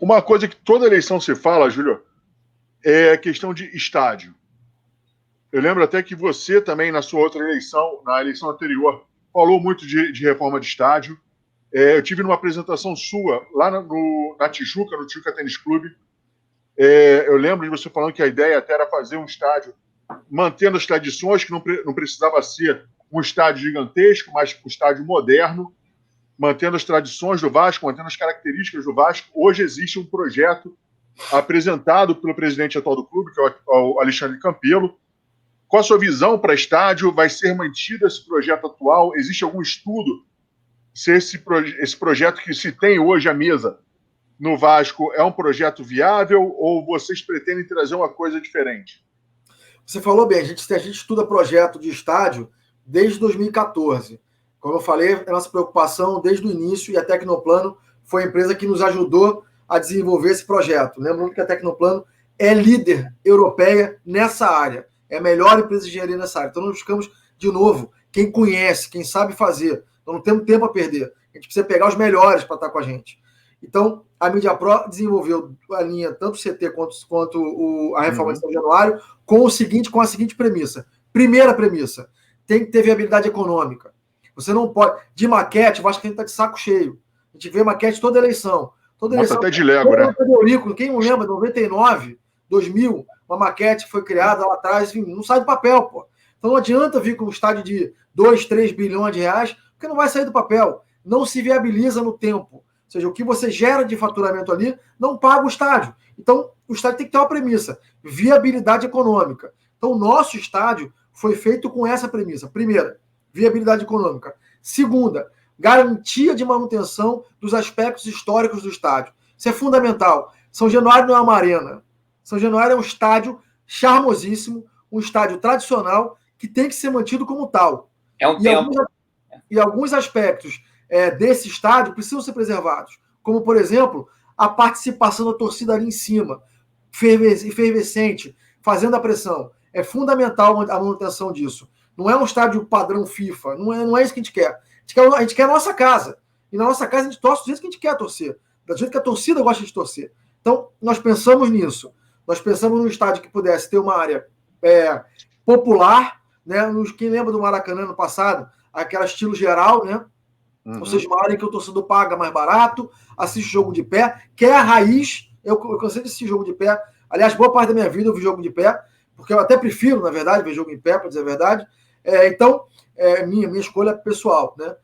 Uma coisa que toda eleição se fala, Júlio, é a questão de estádio. Eu lembro até que você também, na sua outra eleição, na eleição anterior, falou muito de reforma de estádio. Eu tive numa apresentação sua, lá na Tijuca, no Tijuca Tênis Clube. Eu lembro de você falando que a ideia até era fazer um estádio mantendo as tradições, que não precisava ser um estádio gigantesco, mas um estádio moderno, mantendo as tradições do Vasco, mantendo as características do Vasco. Hoje existe um projeto apresentado pelo presidente atual do clube, que é o Alexandre Campelo. Qual a sua visão para estádio? Vai ser mantido esse projeto atual? Existe algum estudo se esse projeto que se tem hoje à mesa no Vasco é um projeto viável ou vocês pretendem trazer uma coisa diferente? Você falou bem, a gente estuda projeto de estádio desde 2014. Como eu falei, a nossa preocupação desde o início, e a Tecnoplano foi a empresa que nos ajudou a desenvolver esse projeto. Lembrando que a Tecnoplano é líder europeia nessa área, é a melhor empresa de engenharia nessa área. Então nós buscamos, de novo, quem conhece, quem sabe fazer. Então não temos tempo a perder. A gente precisa pegar os melhores para estar com a gente. Então, a MediaPro desenvolveu a linha, tanto o CT quanto a reforma de São Januário, com a seguinte premissa. Primeira premissa, tem que ter viabilidade econômica. Você não pode... De maquete, eu acho que a gente está de saco cheio. A gente vê maquete toda eleição. Toda eleição. Até de Lego, né? Quem não lembra, 99, 2000, uma maquete foi criada lá atrás, enfim, não sai do papel, pô. Então não adianta vir com um estádio de 2, 3 bilhões de reais, porque não vai sair do papel. Não se viabiliza no tempo. Ou seja, o que você gera de faturamento ali não paga o estádio. Então, o estádio tem que ter uma premissa: viabilidade econômica. Então, o nosso estádio foi feito com essa premissa. Primeira, viabilidade econômica. Segunda, garantia de manutenção dos aspectos históricos do estádio. Isso é fundamental. São Januário não é uma arena. São Januário é um estádio charmosíssimo, um estádio tradicional que tem que ser mantido como tal. É um tempo. E alguns aspectos desse estádio precisam ser preservados, como, por exemplo, a participação da torcida ali em cima, efervescente, fazendo a pressão. É fundamental a manutenção disso. Não é um estádio padrão FIFA, não é isso que a gente quer. A gente quer a nossa casa. E na nossa casa a gente torce do jeito que a gente quer torcer, do jeito que a torcida gosta de torcer. Então, nós pensamos nisso. Nós pensamos num estádio que pudesse ter uma área popular, né? Quem lembra do Maracanã no passado, aquela estilo geral, né? Ou seja, uma área em que o torcedor paga mais barato, assiste jogo de pé, que é a raiz. Eu cansei de assistir jogo de pé. Aliás, boa parte da minha vida eu vi jogo de pé, porque eu até prefiro, na verdade, ver jogo em pé, para dizer a verdade. Então, minha escolha pessoal, né?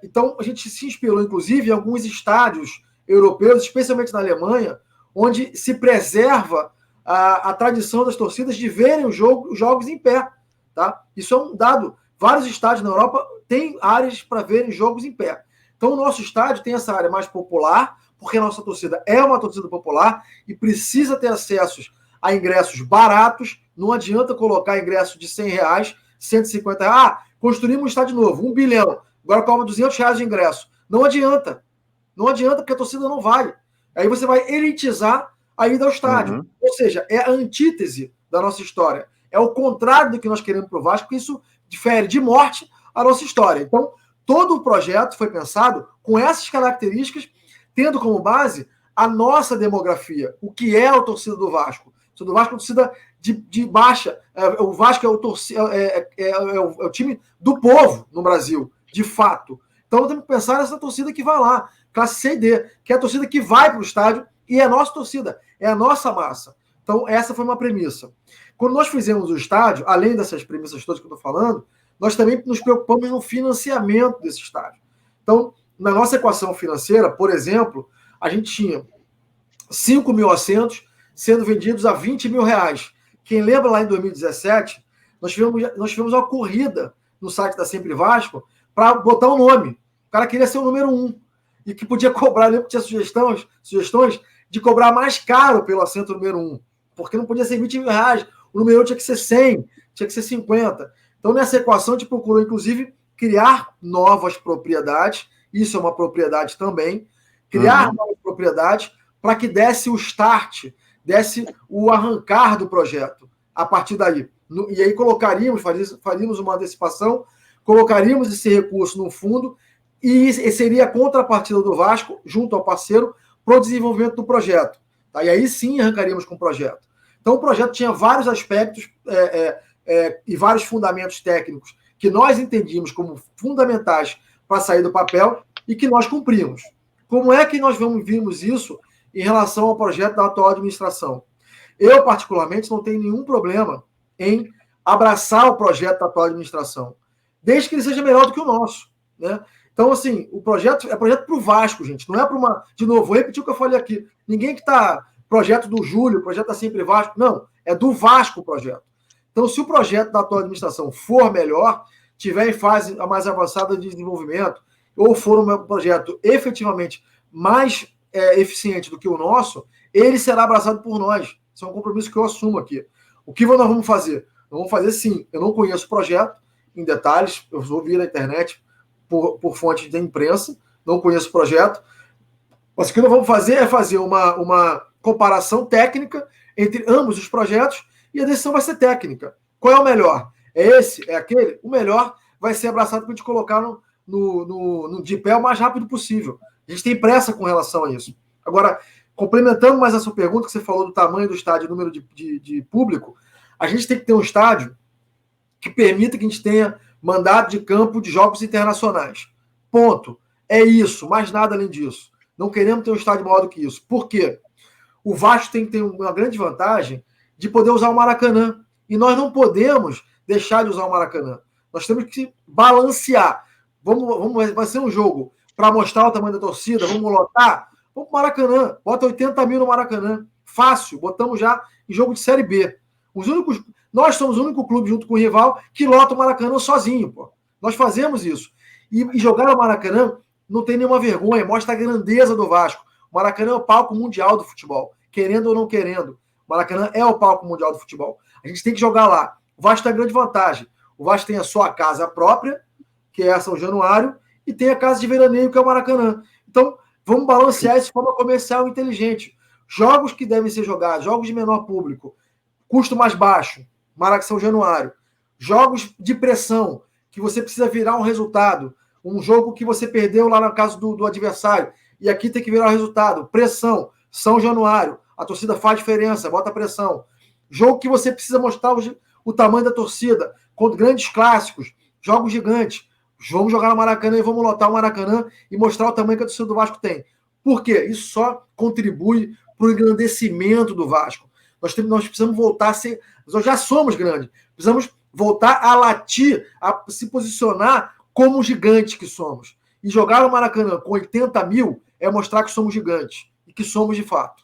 Então, a gente se inspirou, inclusive, em alguns estádios europeus, especialmente na Alemanha, onde se preserva a tradição das torcidas de verem os jogos em pé. Tá? Isso é um dado. Vários estádios na Europa têm áreas para verem jogos em pé. Então, o nosso estádio tem essa área mais popular, porque a nossa torcida é uma torcida popular e precisa ter acessos a ingressos baratos. Não adianta colocar ingresso de R$100, R$150. Construímos um estádio novo, 1 bilhão. Agora cobra R$200 de ingresso. Não adianta. Não adianta, porque a torcida não vai. Aí você vai elitizar a ida ao estádio. Ou seja, é a antítese da nossa história. É o contrário do que nós queremos para o Vasco, porque isso difere de morte a nossa história. Então, todo o projeto foi pensado com essas características, tendo como base a nossa demografia. O que é a torcida do Vasco? A torcida do Vasco é uma torcida de baixa. O Vasco é o time do povo no Brasil, de fato. Então, nós temos que pensar nessa torcida que vai lá, classe C e D, que é a torcida que vai para o estádio e é a nossa torcida, é a nossa massa. Então, essa foi uma premissa. Quando nós fizemos o estádio, além dessas premissas todas que eu estou falando, nós também nos preocupamos no financiamento desse estádio. Então, na nossa equação financeira, por exemplo, a gente tinha 5 mil assentos sendo vendidos a R$20 mil. Quem lembra lá em 2017, nós tivemos uma corrida no site da Sempre Vasco para botar um nome. O cara queria ser o número 1 e que podia cobrar, lembra que tinha sugestões de cobrar mais caro pelo assento número 1, porque não podia ser R$20 mil. O número 1 tinha que ser 100, tinha que ser 50. Então, nessa equação, a gente procurou, inclusive, criar novas propriedades. Isso é uma propriedade também. Criar novas propriedades para que desse o start, desse o arrancar do projeto a partir daí. E aí faríamos uma antecipação, colocaríamos esse recurso no fundo e seria a contrapartida do Vasco, junto ao parceiro, para o desenvolvimento do projeto. Tá? E aí sim arrancaríamos com o projeto. Então o projeto tinha vários aspectos e vários fundamentos técnicos que nós entendíamos como fundamentais para sair do papel e que nós cumprimos. Como é que nós vimos isso em relação ao projeto da atual administração? Eu, particularmente, não tenho nenhum problema em abraçar o projeto da atual administração, desde que ele seja melhor do que o nosso, né? Então, assim, o projeto é projeto para o Vasco, gente, não é para uma... De novo, vou repetir o que eu falei aqui. Ninguém que está... Projeto do Júlio, projeto da Sempre Vasco, não, é do Vasco o projeto. Então, se o projeto da atual administração for melhor, tiver em fase mais avançada de desenvolvimento, ou for um projeto efetivamente mais eficiente do que o nosso, ele será abraçado por nós. Isso é um compromisso que eu assumo aqui. O que nós vamos fazer? Nós vamos fazer sim. Eu não conheço o projeto em detalhes, eu ouvi na internet por fontes da imprensa, não conheço o projeto, mas o que nós vamos fazer é fazer uma comparação técnica entre ambos os projetos e a decisão vai ser técnica. Qual é o melhor? É esse? É aquele? O melhor vai ser abraçado para a gente colocar de pé o mais rápido possível. A gente tem pressa com relação a isso. Agora, complementando mais a sua pergunta, que você falou do tamanho do estádio, número de público, a gente tem que ter um estádio que permita que a gente tenha mandado de campo de jogos internacionais. Ponto. É isso, mais nada além disso. Não queremos ter um estádio maior do que isso. Por quê? O Vasco tem que ter uma grande vantagem de poder usar o Maracanã. E nós não podemos deixar de usar o Maracanã. Nós temos que balancear. Vai ser um jogo para mostrar o tamanho da torcida, vamos lotar? Vamos para o Maracanã. Bota 80 mil no Maracanã. Fácil. Botamos já em jogo de Série B. Nós somos o único clube, junto com o rival, que lota o Maracanã sozinho. Pô. Nós fazemos isso. E jogar no Maracanã não tem nenhuma vergonha. Mostra a grandeza do Vasco. O Maracanã é o palco mundial do futebol. Querendo ou não querendo. O Maracanã é o palco mundial do futebol. A gente tem que jogar lá. O Vasco tem a grande vantagem. O Vasco tem a sua casa própria, que é São Januário, e tem a casa de veraneio, que é o Maracanã. Então, vamos balancear isso de forma comercial inteligente. Jogos que devem ser jogados, jogos de menor público, custo mais baixo, Maracanã São Januário. Jogos de pressão, que você precisa virar um resultado. Um jogo que você perdeu lá na casa do adversário, e aqui tem que virar o resultado. Pressão, São Januário. A torcida faz diferença, bota pressão. Jogo que você precisa mostrar o tamanho da torcida, contra grandes clássicos, jogos gigantes. Vamos jogar no Maracanã e vamos lotar o Maracanã e mostrar o tamanho que a torcida do Vasco tem. Por quê? Isso só contribui para o engrandecimento do Vasco. Nós precisamos voltar a ser... Nós já somos grandes. Precisamos voltar a latir, a se posicionar como gigantes que somos. E jogar no Maracanã com 80 mil é mostrar que somos gigantes. E que somos de fato.